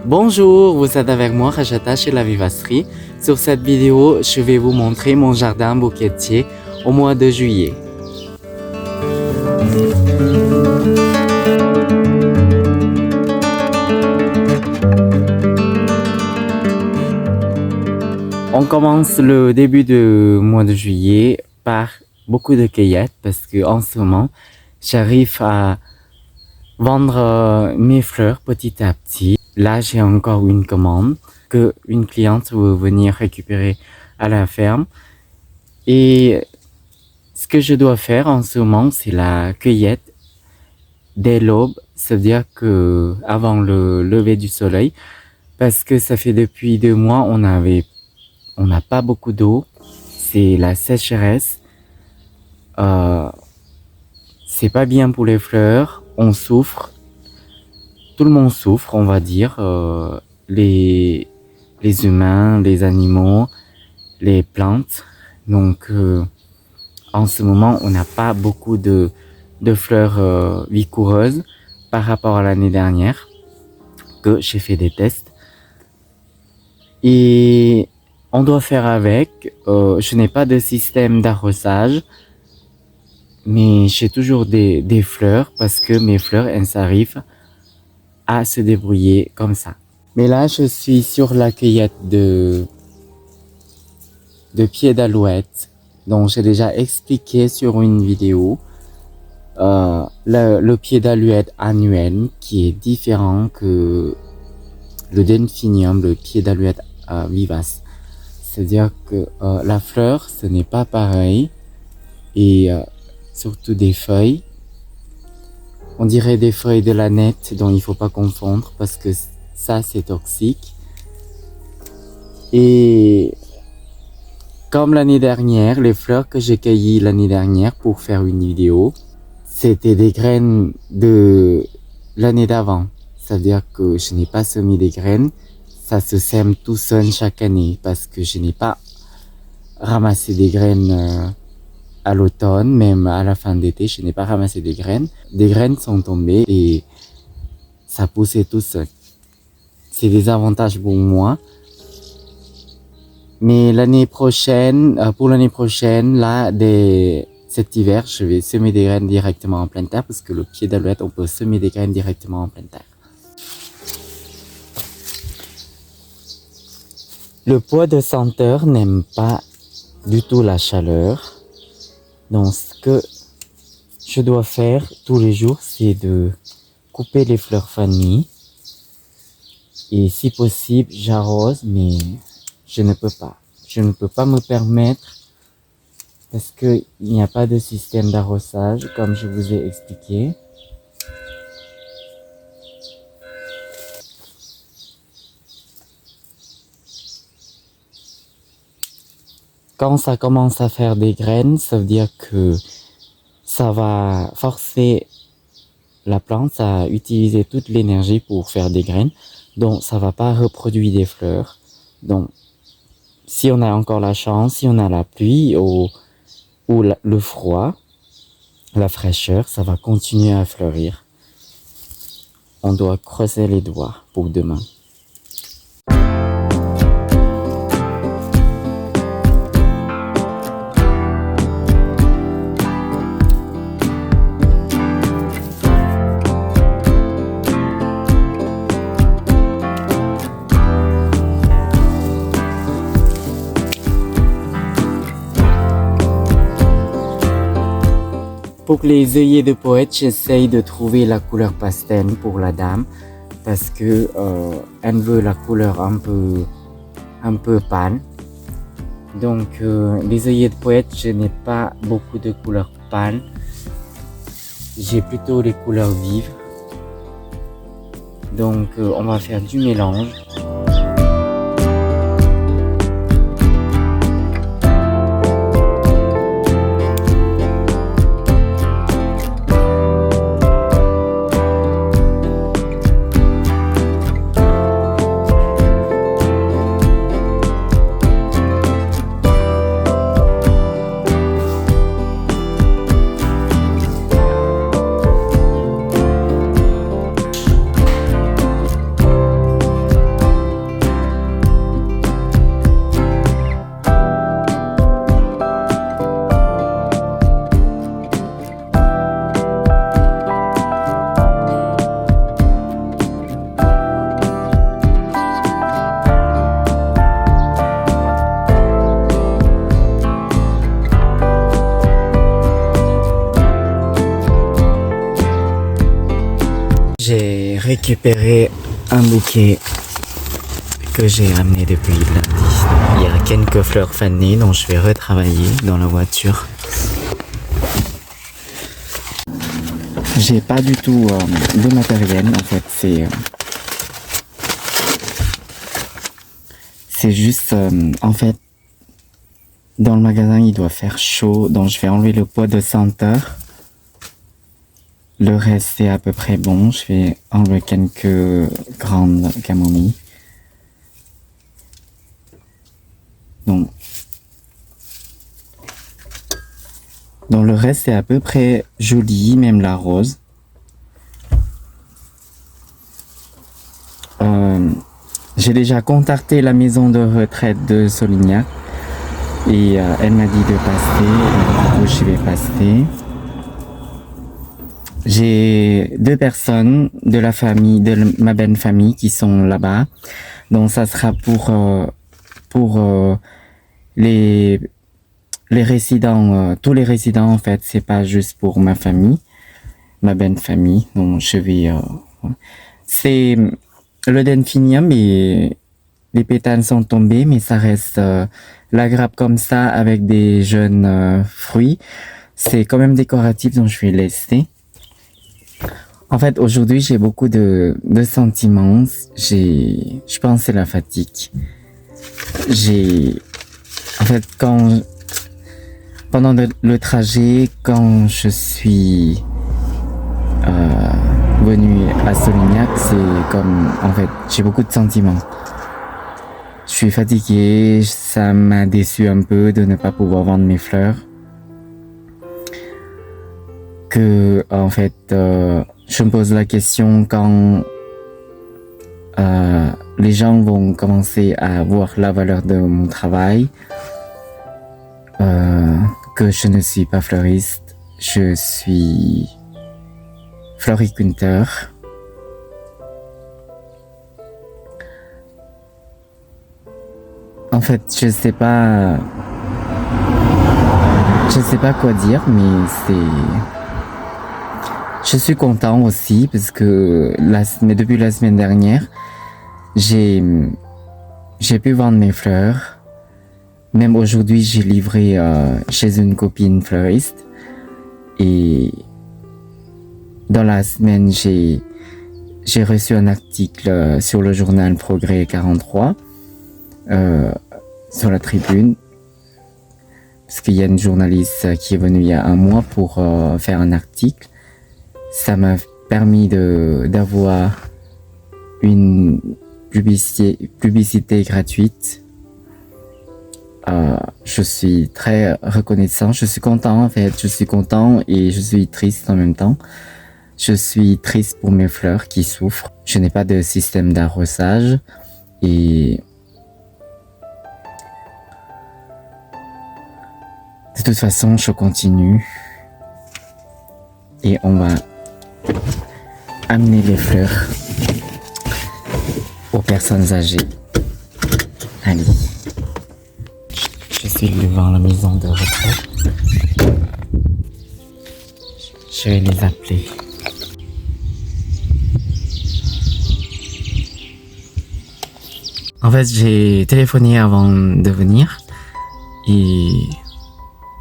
Bonjour, vous êtes avec moi Rajata chez la Vivacerie. Sur cette vidéo, je vais vous montrer mon jardin bouquetier au mois de juillet. On commence le début du mois de juillet par beaucoup de cueillettes parce que en ce moment, j'arrive à vendre mes fleurs petit à petit. Là, j'ai encore une commande que une cliente veut venir récupérer à la ferme. Et ce que je dois faire en ce moment, c'est la cueillette dès l'aube, c'est-à-dire que avant le lever du soleil, parce que ça fait depuis 2 mois, on n'a pas beaucoup d'eau, c'est la sécheresse. C'est pas bien pour les fleurs, on souffre, tout le monde souffre, on va dire, les humains, les animaux, les plantes. Donc en ce moment, on n'a pas beaucoup de fleurs vigoureuses par rapport à l'année dernière, que j'ai fait des tests. Et on doit faire avec. Je n'ai pas de système d'arrosage, mais j'ai toujours des fleurs parce que mes fleurs, elles arrivent à se débrouiller comme ça. Mais là, je suis sur la cueillette de pieds d'alouette, dont j'ai déjà expliqué sur une vidéo. Le pied d'alouette annuel qui est différent que le delphinium, le pied d'alouette vivace. C'est-à-dire que la fleur, ce n'est pas pareil. Et surtout des feuilles. On dirait des feuilles de la nette, dont il ne faut pas confondre parce que ça, c'est toxique. Et comme l'année dernière, les fleurs que j'ai cueillies l'année dernière pour faire une vidéo, c'était des graines de l'année d'avant. C'est-à-dire que je n'ai pas semé des graines. Ça se sème tout seul chaque année parce que je n'ai pas ramassé des graines à l'automne, même à la fin d'été, je n'ai pas ramassé des graines. Des graines sont tombées et ça poussait tout seul. C'est des avantages pour moi. Mais l'année prochaine, pour l'année prochaine, là, cet hiver, je vais semer des graines directement en pleine terre parce que le pied d'alouette, on peut semer des graines directement en pleine terre. Le pois de senteur n'aime pas du tout la chaleur. Donc, ce que je dois faire tous les jours, c'est de couper les fleurs fanées. Et si possible, j'arrose, mais je ne peux pas. Je ne peux pas me permettre parce qu'il n'y a pas de système d'arrosage, comme je vous ai expliqué. Quand ça commence à faire des graines, ça veut dire que ça va forcer la plante à utiliser toute l'énergie pour faire des graines. Donc, ça va pas reproduire des fleurs. Donc, si on a encore la chance, si on a la pluie ou le froid, la fraîcheur, ça va continuer à fleurir. On doit creuser les doigts pour demain. Pour les œillets de poète, j'essaye de trouver la couleur pastel pour la dame parce que elle veut la couleur un peu pâle. Donc les œillets de poète, je n'ai pas beaucoup de couleurs pâles. J'ai plutôt les couleurs vives. Donc on va faire du mélange. J'ai récupéré un bouquet que j'ai amené depuis lundi. Il y a quelques fleurs fanées dont je vais retravailler dans la voiture. J'ai pas du tout de matériel en fait, c'est juste en fait dans le magasin il doit faire chaud, donc je vais enlever le pot de senteur. Le reste c'est à peu près bon, je vais enlever quelques grandes camomilles. Donc le reste c'est à peu près joli, même la rose. J'ai déjà contacté la maison de retraite de Solignac et elle m'a dit de passer, du coup je vais passer. J'ai 2 personnes de la famille, de ma belle famille qui sont là-bas, donc ça sera pour les résidents, tous les résidents en fait, c'est pas juste pour ma famille, ma belle famille, donc je vais, c'est le delphinium et les pétales sont tombés, mais ça reste la grappe comme ça avec des jeunes fruits. C'est quand même décoratif, donc je vais laisser. En fait, aujourd'hui, j'ai beaucoup de sentiments. Je pense que c'est la fatigue. En fait, pendant le trajet, quand je suis venu à Solignac, c'est comme, en fait, j'ai beaucoup de sentiments. Je suis fatigué, ça m'a déçu un peu de ne pas pouvoir vendre mes fleurs. En fait, je me pose la question quand les gens vont commencer à voir la valeur de mon travail, que je ne suis pas fleuriste, je suis floriculteur. En fait, je sais pas quoi dire, mais je suis content aussi parce que depuis la semaine dernière, j'ai pu vendre mes fleurs. Même aujourd'hui, j'ai livré chez une copine fleuriste. Et dans la semaine, j'ai reçu un article sur le journal Progrès 43, sur la tribune. Parce qu'il y a une journaliste qui est venue il y a un mois pour faire un article. Ça m'a permis d'avoir une publicité gratuite. Je suis très reconnaissant, je suis content en fait, je suis content et je suis triste en même temps. Je suis triste pour mes fleurs qui souffrent. Je n'ai pas de système d'arrosage et de toute façon je continue et on va amener les fleurs aux personnes âgées. Allez. Je suis devant la maison de retraite. Je vais les appeler. En fait, j'ai téléphoné avant de venir et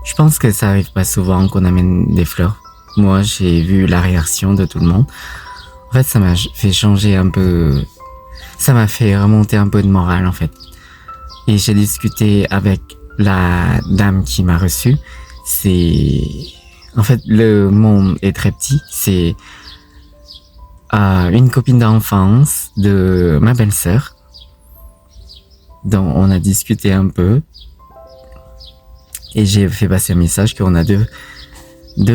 je pense que ça arrive pas souvent qu'on amène des fleurs. Moi, j'ai vu la réaction de tout le monde. En fait, ça m'a fait changer un peu. Ça m'a fait remonter un peu de morale en fait. Et j'ai discuté avec la dame qui m'a reçu. En fait, le monde est très petit. C'est une copine d'enfance de ma belle-sœur. Donc, on a discuté un peu. Et j'ai fait passer un message qu'on a deux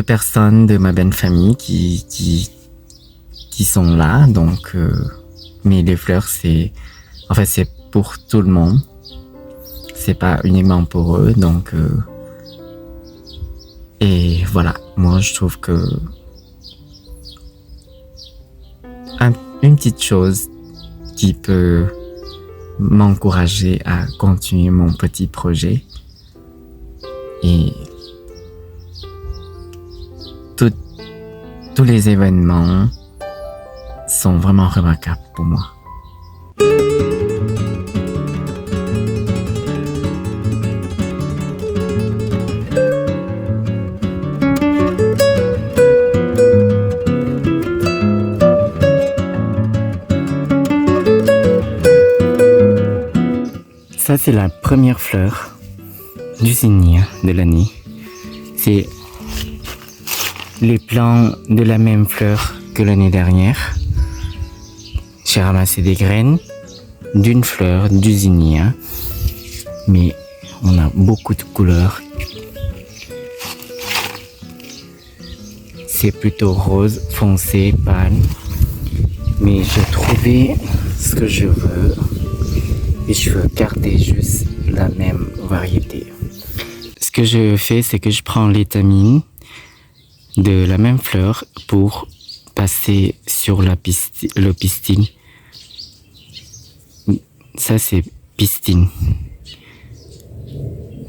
personnes de ma belle famille qui sont là. Donc, mais les fleurs, c'est pour tout le monde. C'est pas uniquement pour eux, donc et voilà, moi je trouve que une petite chose qui peut m'encourager à continuer mon petit projet et tous les événements, sont vraiment remarquables pour moi. Ça, c'est la première fleur du zinnia de l'année. C'est les plants de la même fleur que l'année dernière. J'ai ramassé des graines d'une fleur du zinnia, mais on a beaucoup de couleurs. C'est plutôt rose, foncé, pâle, mais j'ai trouvé ce que je veux et je veux garder juste la même variété. Ce que je fais, c'est que je prends l'étamine de la même fleur pour passer sur le pistil. Ça, c'est pistine.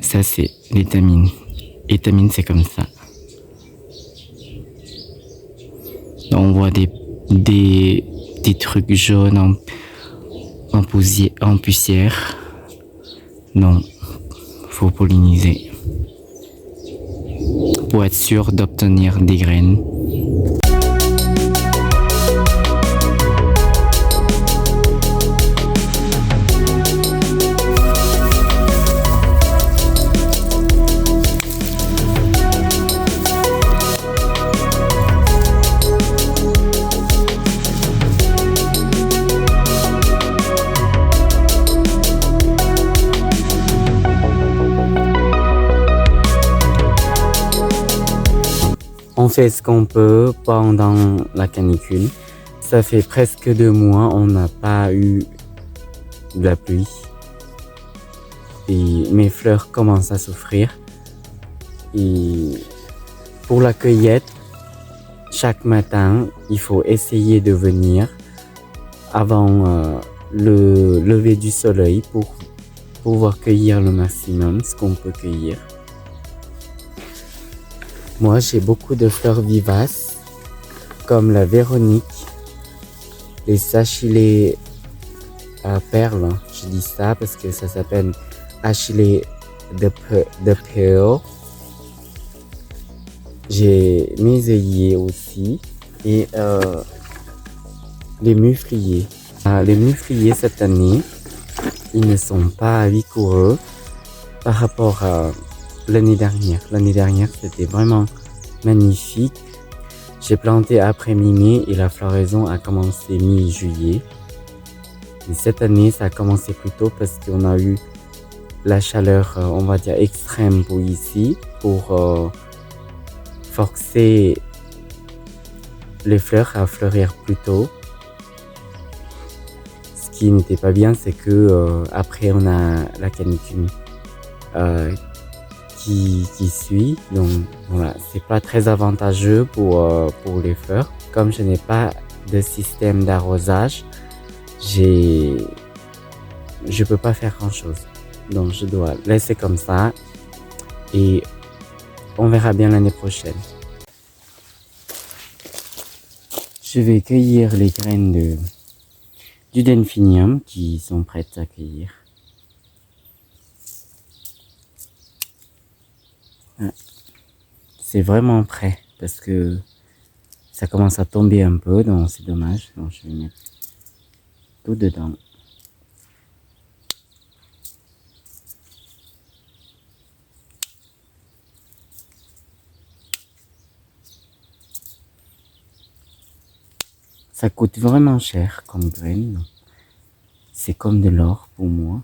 Ça, c'est l'étamine. L'étamine, c'est comme ça. On voit des petits trucs jaunes en poussière. Non, faut polliniser pour être sûr d'obtenir des graines. On fait ce qu'on peut pendant la canicule. Ça fait presque 2 mois, on n'a pas eu de la pluie. Et mes fleurs commencent à souffrir. Et pour la cueillette, chaque matin, il faut essayer de venir avant le lever du soleil pour pouvoir cueillir le maximum ce qu'on peut cueillir. Moi, j'ai beaucoup de fleurs vivaces, comme la Véronique, les Achillées à perles. Je dis ça parce que ça s'appelle Achillées de Pearl. J'ai mes œillets aussi et les mufliers. Les mufliers cette année, ils ne sont pas vigoureux par rapport à l'année dernière. L'année dernière, c'était vraiment magnifique. J'ai planté après mi-mai et la floraison a commencé mi-juillet. Et cette année, ça a commencé plus tôt parce qu'on a eu la chaleur, on va dire, extrême pour ici, pour forcer les fleurs à fleurir plus tôt. Ce qui n'était pas bien, c'est que après, on a la canicule qui suit, donc voilà, c'est pas très avantageux pour les fleurs. Comme je n'ai pas de système d'arrosage, je peux pas faire grand chose, donc je dois laisser comme ça et on verra bien l'année prochaine. Je vais cueillir les graines du delphinium qui sont prêtes à cueillir. C'est vraiment prêt parce que ça commence à tomber un peu, donc c'est dommage. Donc je vais mettre tout dedans. Ça coûte vraiment cher comme graine. C'est comme de l'or pour moi.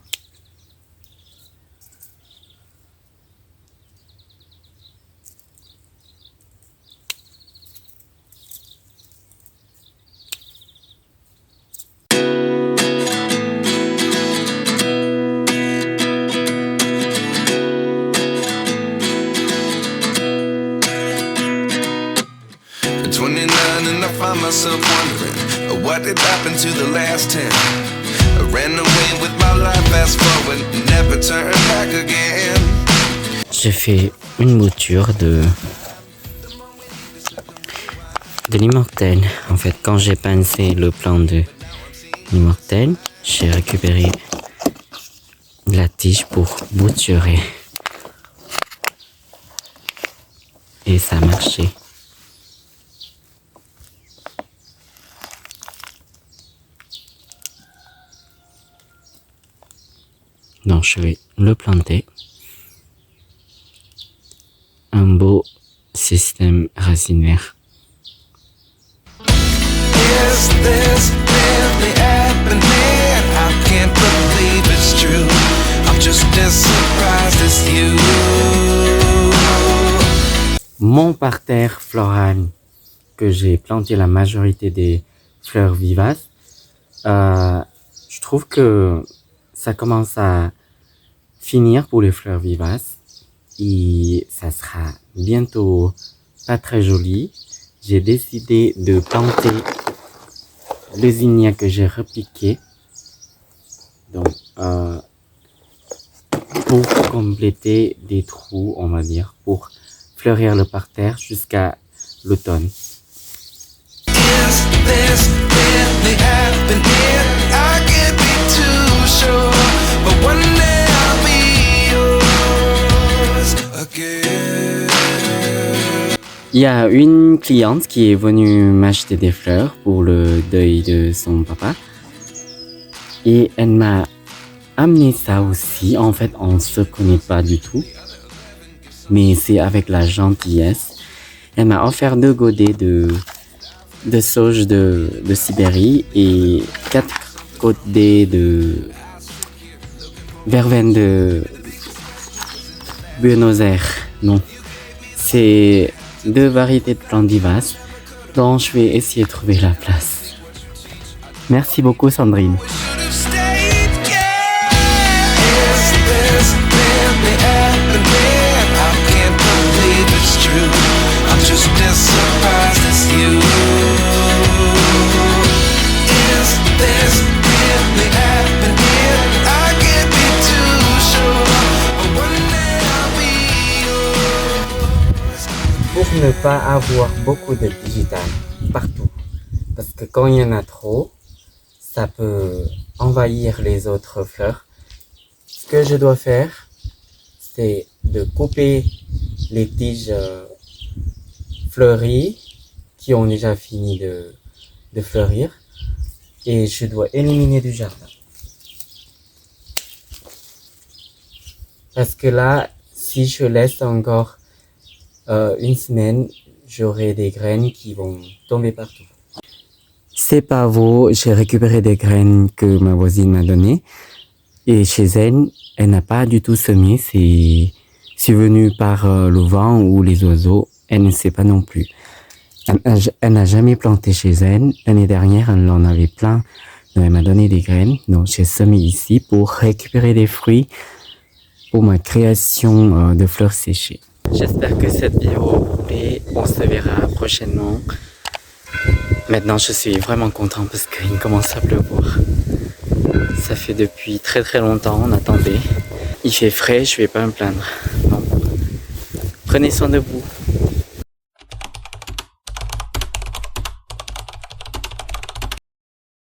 And I find myself wondering what did happen to the last 10. I ran away with my life, fast forward, never turn back again. J'ai fait une bouture de l'immortel. En fait, quand j'ai pincé le plan de l'immortel, j'ai récupéré la tige pour bouturer. Et ça a marché. Donc je vais le planter. Un beau système racinaire. Is this really happening? I can't believe it's true. I'm just as surprised as you. Mon parterre floral que j'ai planté la majorité des fleurs vivaces, je trouve que ça commence à finir pour les fleurs vivaces et ça sera bientôt pas très joli. J'ai décidé de planter les zinnias que j'ai repiquées, donc pour compléter des trous, on va dire, pour fleurir le parterre jusqu'à l'automne. Is this really happening? I can't be too sure, but one day I'll be yours again. Il y a une cliente qui est venue m'acheter des fleurs pour le deuil de son papa. Et elle m'a amené ça aussi. En fait, on ne se connaît pas du tout. Mais c'est avec la gentillesse. Elle m'a offert 2 godets de sauge de Sibérie et 4 godets de verveine de Buenos Aires. Non, c'est 2 variétés de plantes vivaces dont je vais essayer de trouver la place. Merci beaucoup Sandrine. We should have stayed, yeah. Is this really happening? I can't believe it's true. I'm just as surprised as you. Is this really happening? I can't be too sure, but one day I'll be yours. Pour ne pas avoir beaucoup de digital partout, parce que quand il y en a trop, ça peut envahir les autres fleurs. Ce que je dois faire, c'est de couper les tiges fleuries qui ont déjà fini de fleurir et je dois éliminer du jardin. Parce que là, si je laisse encore une semaine, j'aurai des graines qui vont tomber partout. C'est pavots, j'ai récupéré des graines que ma voisine m'a données. Et chez elle, elle n'a pas du tout semé. C'est venu par le vent ou les oiseaux. Elle ne sait pas non plus. Elle n'a jamais planté chez elle. L'année dernière, elle en avait plein. Donc, elle m'a donné des graines. Donc, j'ai semé ici pour récupérer des fruits pour ma création de fleurs séchées. J'espère que cette vidéo vous plaît. On se verra prochainement. Maintenant, je suis vraiment content parce qu'il commence à pleuvoir. Ça fait depuis très très longtemps, on attendait. Il fait frais, je vais pas me plaindre. Non. Prenez soin de vous.